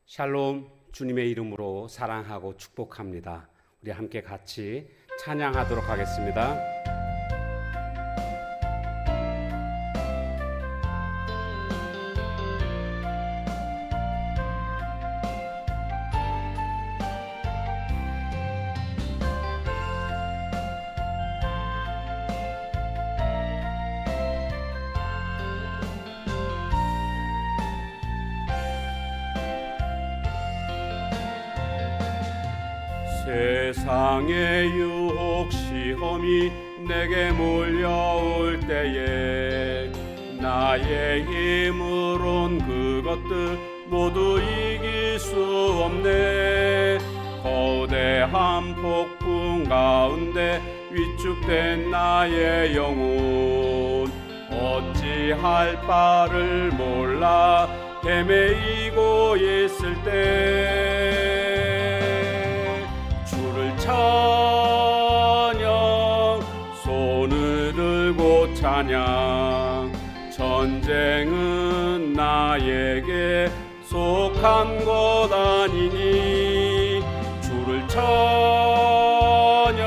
샬롬, 주님의 이름으로 사랑하고 축복합니다. 우리 함께 같이 찬양하도록 하겠습니다. 세상의 유혹 시험이 내게 몰려올 때에 나의 힘으론 그것들 모두 이길 수 없네. 거대한 폭풍 가운데 위축된 나의 영혼 어찌할 바를 몰라 헤매이고 있을 때 찬양 손을 들고 찬양 전쟁은 나에게 속한 것 아니니 주를 찬양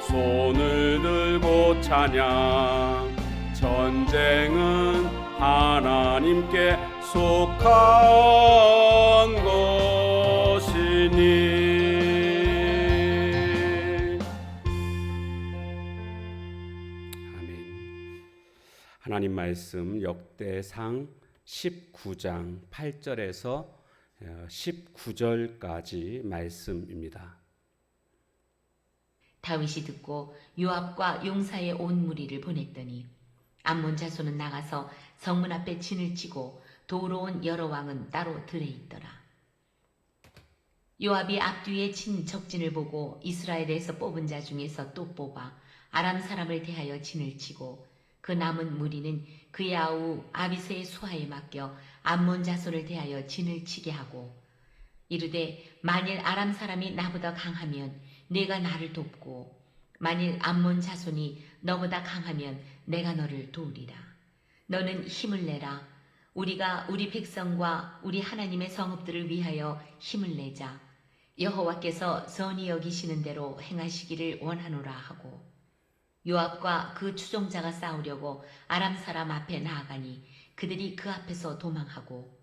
손을 들고 찬양 전쟁은 하나님께 속한 것이니. 하나님 말씀 역대상 19장 8절에서 19절까지 말씀입니다. 다윗이 듣고 요압과 용사의 온 무리를 보냈더니 암몬 자손은 나가서 성문 앞에 진을 치고 도로 온 여러 왕은 따로 들에 있더라. 요압이 앞뒤에 친 적진을 보고 이스라엘에서 뽑은 자 중에서 또 뽑아 아람 사람을 대하여 진을 치고 그 남은 무리는 그의 아우 아비새의 수하에 맡겨 암몬 자손을 대하여 진을 치게 하고 이르되 만일 아람 사람이 나보다 강하면 내가 나를 돕고 만일 암몬 자손이 너보다 강하면 내가 너를 도우리라. 너는 힘을 내라. 우리가 우리 백성과 우리 하나님의 성읍들을 위하여 힘을 내자. 여호와께서 선히 여기시는 대로 행하시기를 원하노라 하고 요압과 그 추종자가 싸우려고 아람 사람 앞에 나아가니 그들이 그 앞에서 도망하고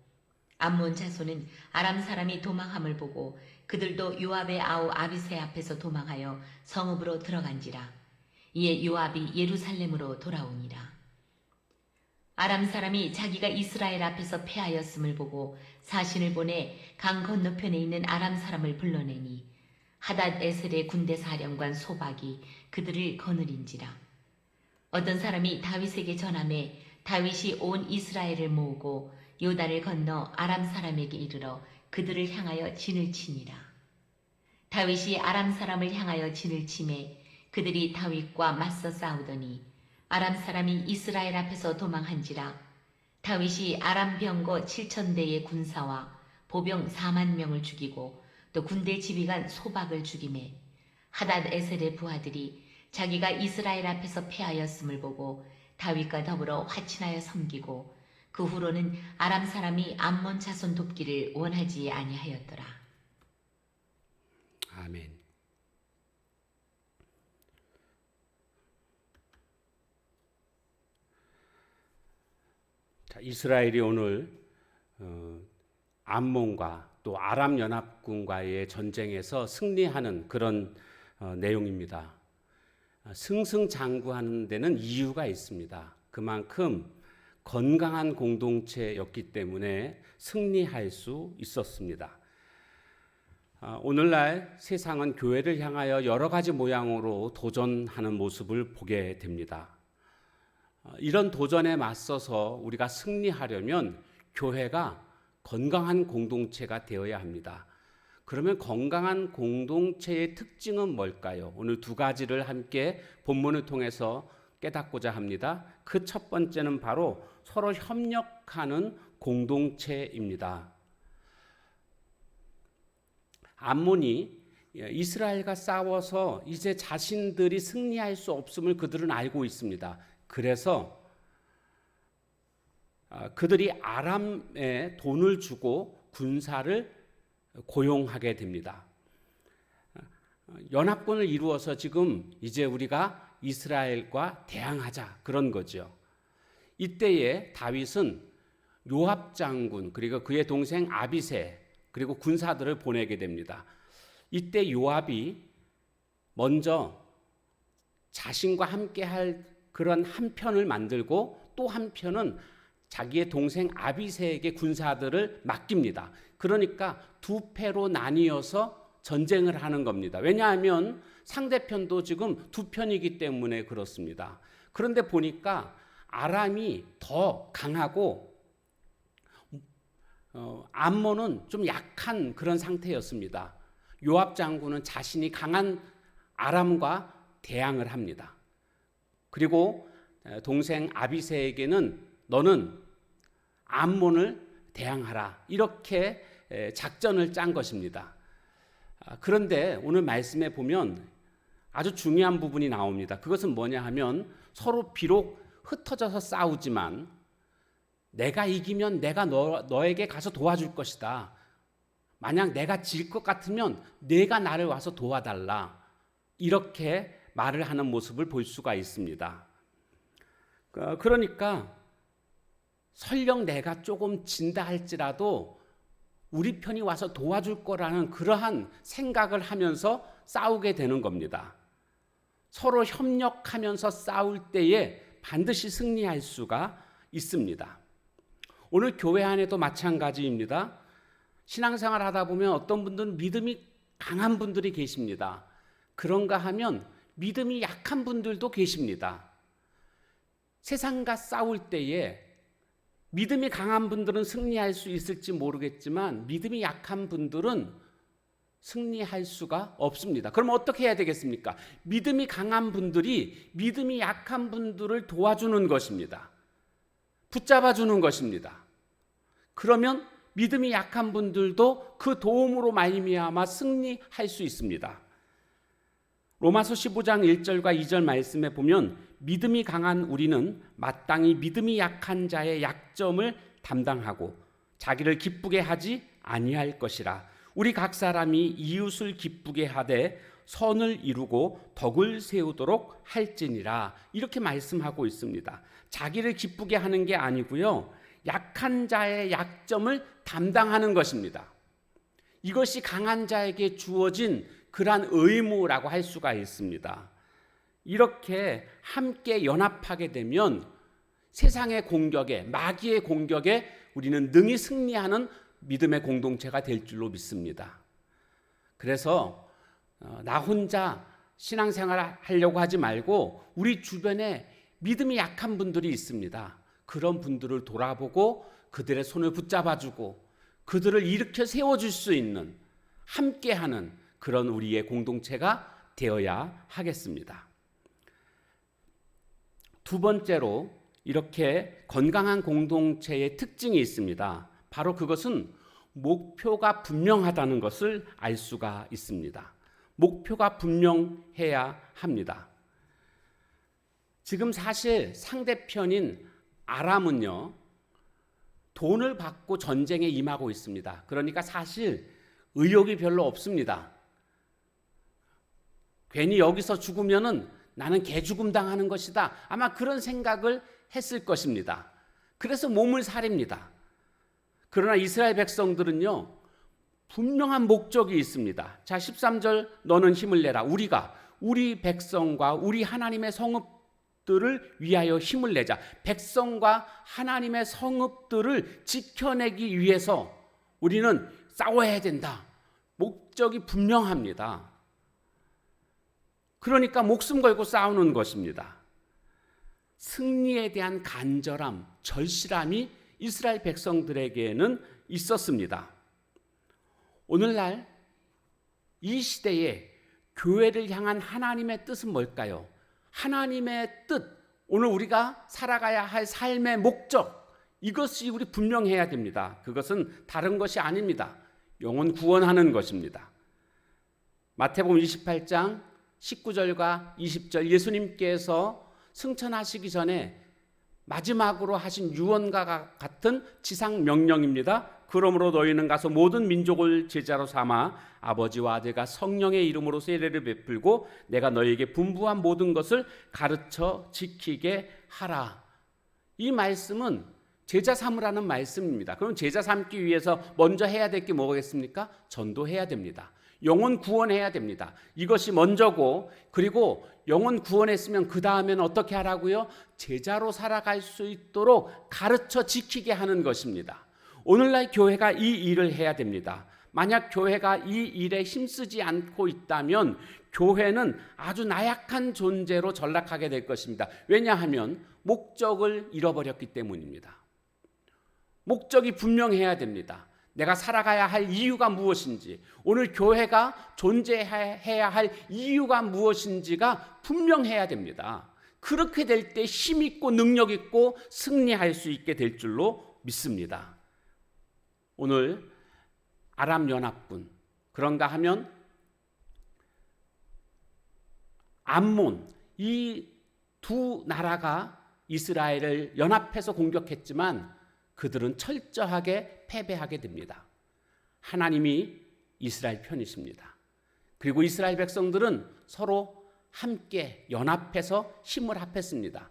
암몬 자손은 아람 사람이 도망함을 보고 그들도 요압의 아우 아비새 앞에서 도망하여 성읍으로 들어간지라. 이에 요압이 예루살렘으로 돌아오니라. 아람 사람이 자기가 이스라엘 앞에서 패하였음을 보고 사신을 보내 강 건너편에 있는 아람 사람을 불러내니 하닷 에셀의 군대 사령관 소박이 그들을 거느린지라. 어떤 사람이 다윗에게 전하매 다윗이 온 이스라엘을 모으고 요단을 건너 아람 사람에게 이르러 그들을 향하여 진을 치니라. 다윗이 아람 사람을 향하여 진을 치매 그들이 다윗과 맞서 싸우더니 아람 사람이 이스라엘 앞에서 도망한지라. 다윗이 아람 병거 7,000대의 군사와 보병 4만 명을 죽이고 또 군대 지휘관 소박을 죽이매 하닷 에셀의 부하들이 자기가 이스라엘 앞에서 패하였음을 보고 다윗과 더불어 화친하여 섬기고 그 후로는 아람 사람이 암몬 자손 돕기를 원하지 아니하였더라. 아멘. 자, 이스라엘이 오늘 암몬과 또 아람 연합군과의 전쟁에서 승리하는 그런 내용입니다. 승승장구하는 데는 이유가 있습니다. 그만큼 건강한 공동체였기 때문에 승리할 수 있었습니다. 오늘날 세상은 교회를 향하여 여러 가지 모양으로 도전하는 모습을 보게 됩니다. 이런 도전에 맞서서 우리가 승리하려면 교회가 건강한 공동체가 되어야 합니다. 그러면 건강한 공동체의 특징은 뭘까요? 오늘 두 가지를 함께 본문을 통해서 깨닫고자 합니다. 그 첫 번째는 바로 서로 협력하는 공동체입니다. 암몬이 이스라엘과 싸워서 이제 자신들이 승리할 수 없음을 그들은 알고 있습니다. 그래서 그들이 아람에 돈을 주고 군사를 고용하게 됩니다. 연합군을 이루어서 지금 이제 우리가 이스라엘과 대항하자 그런 거죠. 이때에 다윗은 요압 장군 그리고 그의 동생 아비새 그리고 군사들을 보내게 됩니다. 이때 요압이 먼저 자신과 함께 할 그런 한 편을 만들고 또 한 편은 자기의 동생 아비새에게 군사들을 맡깁니다. 그러니까 두 패로 나뉘어서 전쟁을 하는 겁니다. 왜냐하면 상대편도 지금 두 편이기 때문에 그렇습니다. 그런데 보니까 아람이 더 강하고 암몬은 좀 약한 그런 상태였습니다. 요압 장군은 자신이 강한 아람과 대항을 합니다. 그리고 동생 아비새에게는 너는 암몬을 대항하라 이렇게 작전을 짠 것입니다. 그런데 오늘 말씀에 보면 아주 중요한 부분이 나옵니다. 그것은 뭐냐 하면 서로 비록 흩어져서 싸우지만 내가 이기면 내가 너에게 가서 도와줄 것이다. 만약 내가 질 것 같으면 내가 나를 와서 도와달라. 이렇게 말을 하는 모습을 볼 수가 있습니다. 그러니까 설령 내가 조금 진다 할지라도 우리 편이 와서 도와줄 거라는 그러한 생각을 하면서 싸우게 되는 겁니다. 서로 협력하면서 싸울 때에 반드시 승리할 수가 있습니다. 오늘 교회 안에도 마찬가지입니다. 신앙생활 하다 보면 어떤 분들은 믿음이 강한 분들이 계십니다. 그런가 하면 믿음이 약한 분들도 계십니다. 세상과 싸울 때에 믿음이 강한 분들은 승리할 수 있을지 모르겠지만 믿음이 약한 분들은 승리할 수가 없습니다. 그럼 어떻게 해야 되겠습니까? 믿음이 강한 분들이 믿음이 약한 분들을 도와주는 것입니다. 붙잡아주는 것입니다. 그러면 믿음이 약한 분들도 그 도움으로 말미암아 승리할 수 있습니다. 로마서 15장 1절과 2절 말씀에 보면 믿음이 강한 우리는 마땅히 믿음이 약한 자의 약점을 담당하고 자기를 기쁘게 하지 아니할 것이라. 우리 각 사람이 이웃을 기쁘게 하되 선을 이루고 덕을 세우도록 할지니라. 이렇게 말씀하고 있습니다. 자기를 기쁘게 하는 게 아니고요. 약한 자의 약점을 담당하는 것입니다. 이것이 강한 자에게 주어진 그러한 의무라고 할 수가 있습니다. 이렇게 함께 연합하게 되면 세상의 공격에, 마귀의 공격에 우리는 능히 승리하는 믿음의 공동체가 될 줄로 믿습니다. 그래서 나 혼자 신앙생활 하려고 하지 말고 우리 주변에 믿음이 약한 분들이 있습니다. 그런 분들을 돌아보고 그들의 손을 붙잡아주고 그들을 일으켜 세워줄 수 있는 함께하는 그런 우리의 공동체가 되어야 하겠습니다. 두 번째로 이렇게 건강한 공동체의 특징이 있습니다. 바로 그것은 목표가 분명하다는 것을 알 수가 있습니다. 목표가 분명해야 합니다. 지금 사실 상대편인 아람은요, 돈을 받고 전쟁에 임하고 있습니다. 그러니까 사실 의욕이 별로 없습니다. 괜히 여기서 죽으면은 나는 개죽음 당하는 것이다. 아마 그런 생각을 했을 것입니다. 그래서 몸을 사립니다. 그러나 이스라엘 백성들은요, 분명한 목적이 있습니다. 자, 13절 너는 힘을 내라. 우리가 우리 백성과 우리 하나님의 성읍들을 위하여 힘을 내자. 백성과 하나님의 성읍들을 지켜내기 위해서 우리는 싸워야 된다. 목적이 분명합니다. 그러니까 목숨 걸고 싸우는 것입니다. 승리에 대한 간절함, 절실함이 이스라엘 백성들에게는 있었습니다. 오늘날 이 시대에 교회를 향한 하나님의 뜻은 뭘까요? 하나님의 뜻, 오늘 우리가 살아가야 할 삶의 목적, 이것이 우리 분명해야 됩니다. 그것은 다른 것이 아닙니다. 영혼 구원하는 것입니다. 마태복음 28장 19절과 20절 예수님께서 승천하시기 전에 마지막으로 하신 유언과 같은 지상 명령입니다. 그러므로 너희는 가서 모든 민족을 제자로 삼아 아버지와 아들과 성령의 이름으로 세례를 베풀고 내가 너희에게 분부한 모든 것을 가르쳐 지키게 하라. 이 말씀은 제자 삼으라는 말씀입니다. 그럼 제자 삼기 위해서 먼저 해야 될 게 뭐겠습니까? 전도해야 됩니다. 영혼 구원해야 됩니다. 이것이 먼저고, 그리고 영혼 구원했으면 그 다음에는 어떻게 하라고요? 제자로 살아갈 수 있도록 가르쳐 지키게 하는 것입니다. 오늘날 교회가 이 일을 해야 됩니다. 만약 교회가 이 일에 힘쓰지 않고 있다면 교회는 아주 나약한 존재로 전락하게 될 것입니다. 왜냐하면 목적을 잃어버렸기 때문입니다. 목적이 분명해야 됩니다. 내가 살아가야 할 이유가 무엇인지, 오늘 교회가 존재해야 할 이유가 무엇인지가 분명해야 됩니다. 그렇게 될 때 힘 있고 능력 있고 승리할 수 있게 될 줄로 믿습니다. 오늘 아람 연합군, 그런가 하면 암몬, 이 두 나라가 이스라엘을 연합해서 공격했지만 그들은 철저하게 패배하게 됩니다. 하나님이 이스라엘 편이십니다. 그리고 이스라엘 백성들은 서로 함께 연합해서 힘을 합했습니다.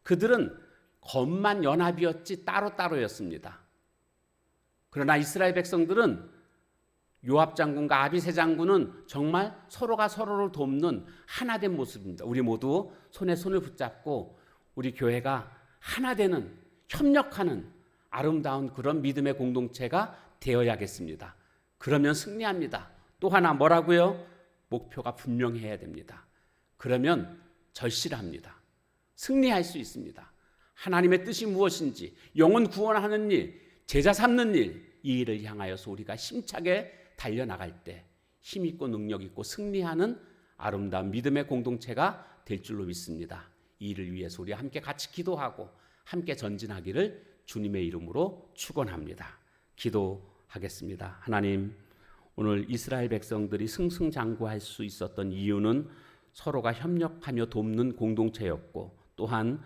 그들은 겉만 연합이었지 따로따로였습니다. 그러나 이스라엘 백성들은 요압 장군과 아비새 장군은 정말 서로가 서로를 돕는 하나된 모습입니다. 우리 모두 손에 손을 붙잡고 우리 교회가 하나되는, 협력하는 아름다운 그런 믿음의 공동체가 되어야겠습니다. 그러면 승리합니다. 또 하나 뭐라고요? 목표가 분명해야 됩니다. 그러면 절실합니다. 승리할 수 있습니다. 하나님의 뜻이 무엇인지, 영혼 구원하는 일, 제자 삼는 일, 이 일을 향하여서 우리가 힘차게 달려나갈 때 힘있고 능력있고 승리하는 아름다운 믿음의 공동체가 될 줄로 믿습니다. 이 일을 위해서 우리 함께 같이 기도하고 함께 전진하기를 주님의 이름으로 축원합니다. 기도하겠습니다. 하나님, 오늘 이스라엘 백성들이 승승장구할 수 있었던 이유는 서로가 협력하며 돕는 공동체였고, 또한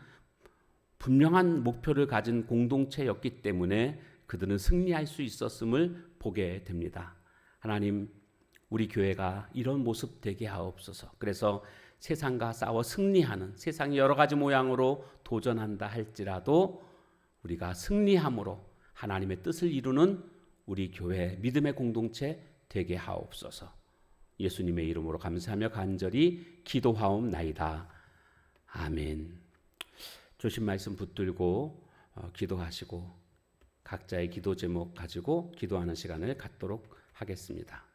분명한 목표를 가진 공동체였기 때문에 그들은 승리할 수 있었음을 보게 됩니다. 하나님, 우리 교회가 이런 모습 되게 하옵소서. 그래서 세상과 싸워 승리하는, 세상이 여러 가지 모양으로 도전한다 할지라도 우리가 승리함으로 하나님의 뜻을 이루는 우리 교회 믿음의 공동체 되게 하옵소서. 예수님의 이름으로 감사하며 간절히 기도하옵나이다. 아멘. 주신 말씀 붙들고 기도하시고 각자의 기도 제목 가지고 기도하는 시간을 갖도록 하겠습니다.